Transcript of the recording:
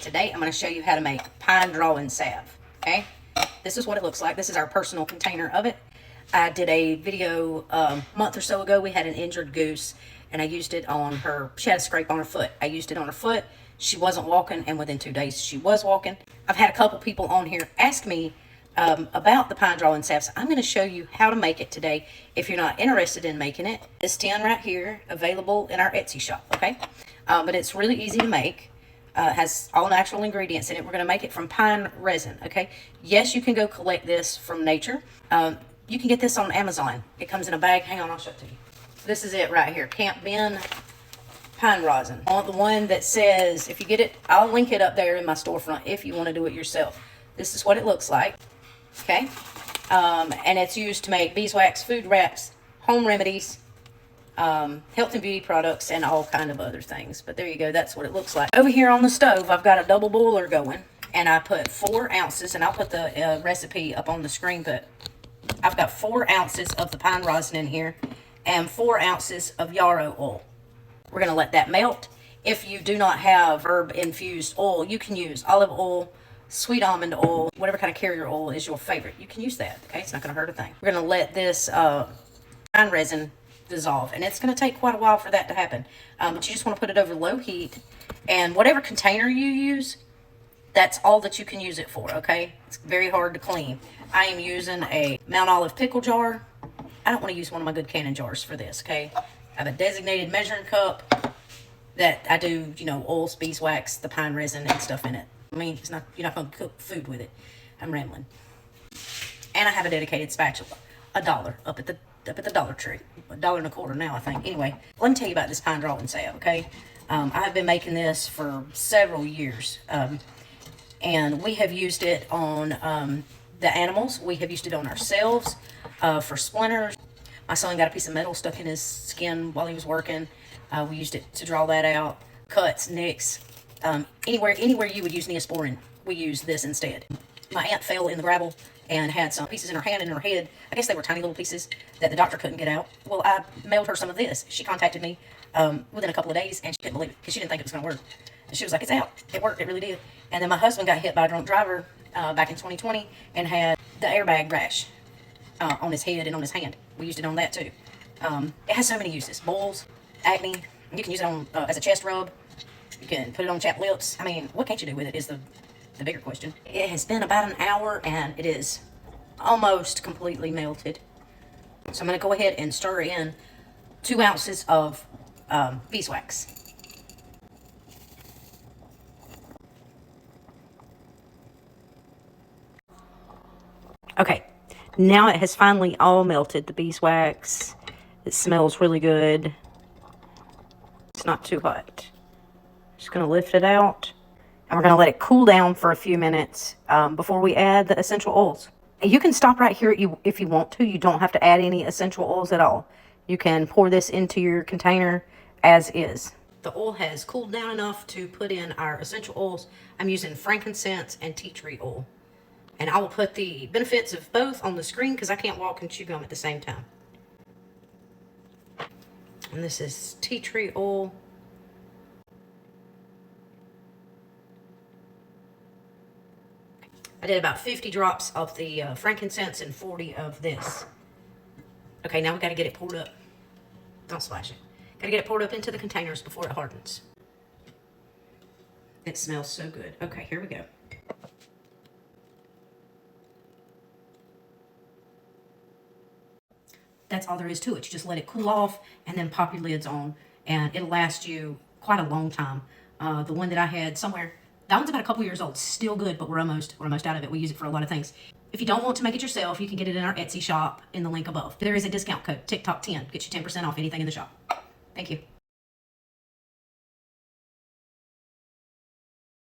Today I'm going to show you how to make pine drawing salve. Okay, this is what it looks like. This is our personal container of it. I did a video a month or so ago. We had an injured goose and I used it on her. She had a scrape on her foot. I used it on her foot. She wasn't walking, and within 2 days she was walking. I've had a couple people on here ask me about the pine drawing salve. So I'm going to show you how to make it today if you're not interested in making it. This tin right here, available in our Etsy shop, okay? But it's really easy to make. Has all natural ingredients in it. We're going to make it from pine resin, okay? Yes, you can go collect this from nature. You can get this on Amazon. It comes in a bag. Hang on, I'll show it to you. This is it right here, Camp Ben pine rosin. I want the one that says, if you get it, I'll link it up there in my storefront if you want to do it yourself. This is what it looks like, okay? And it's used to make beeswax, food wraps, home remedies, health and beauty products, and all kind of other things. But there you go, that's what it looks like. Over here on the stove, I've got a double boiler going, and I put 4 ounces, and I'll put the recipe up on the screen, but I've got 4 ounces of the pine rosin in here and 4 ounces of yarrow oil. We're going to let that melt. If you do not have herb infused oil, you can use olive oil, sweet almond oil, whatever kind of carrier oil is your favorite. You can use that, okay? It's not going to hurt a thing. We're going to let this pine resin dissolve, and it's going to take quite a while for that to happen. But you just want to put it over low heat, and whatever container you use, that's all that you can use it for, okay? It's very hard to clean. I am using a Mount Olive pickle jar. I don't want to use one of my good canning jars for this, okay? I have a designated measuring cup that I do, you know, oils, beeswax, the pine resin and stuff in it. I mean, it's not, you're not going to cook food with it. I'm rambling. And I have a dedicated spatula, $1 up at the Dollar Tree, $1.25 now, I think. Anyway, let me tell you about this pine drawing salve, okay? I have been making this for several years, and we have used it on the animals. We have used it on ourselves for splinters. My son got a piece of metal stuck in his skin while he was working. We used it to draw that out. Cuts, nicks, anywhere you would use Neosporin, we use this instead. My aunt fell in the gravel and had some pieces in her hand and in her head. I guess they were tiny little pieces that the doctor couldn't get out. Well, I mailed her some of this. She contacted me within a couple of days, and she couldn't believe it because she didn't think it was going to work. And she was like, it's out. It worked. It really did. And then my husband got hit by a drunk driver back in 2020 and had the airbag rash on his head and on his hand. We used it on that too. It has so many uses. Boils, acne. You can use it on as a chest rub. You can put it on chapped lips. I mean, what can't you do with it is the bigger question. It has been about an hour and it is almost completely melted. So I'm going to go ahead and stir in 2 ounces of beeswax. Okay, now it has finally all melted, the beeswax. It smells really good. It's not too hot. Just going to lift it out, and we're going to let it cool down for a few minutes before we add the essential oils. You can stop right here if you want to. You don't have to add any essential oils at all. You can pour this into your container as is. The oil has cooled down enough to put in our essential oils. I'm using frankincense and tea tree oil. And I will put the benefits of both on the screen because I can't walk and chew gum at the same time. And this is tea tree oil. I did about 50 drops of the frankincense and 40 of this. Okay, now we got to get it poured up. Don't splash it. Got to get it poured up into the containers before it hardens. It smells so good. Okay, here we go. That's all there is to it. You just let it cool off and then pop your lids on, and it'll last you quite a long time. The one that I had somewhere, that one's about a couple years old. Still good, but we're almost out of it. We use it for a lot of things. If you don't want to make it yourself, you can get it in our Etsy shop in the link above. There is a discount code, TikTok10. Get you 10% off anything in the shop. Thank you.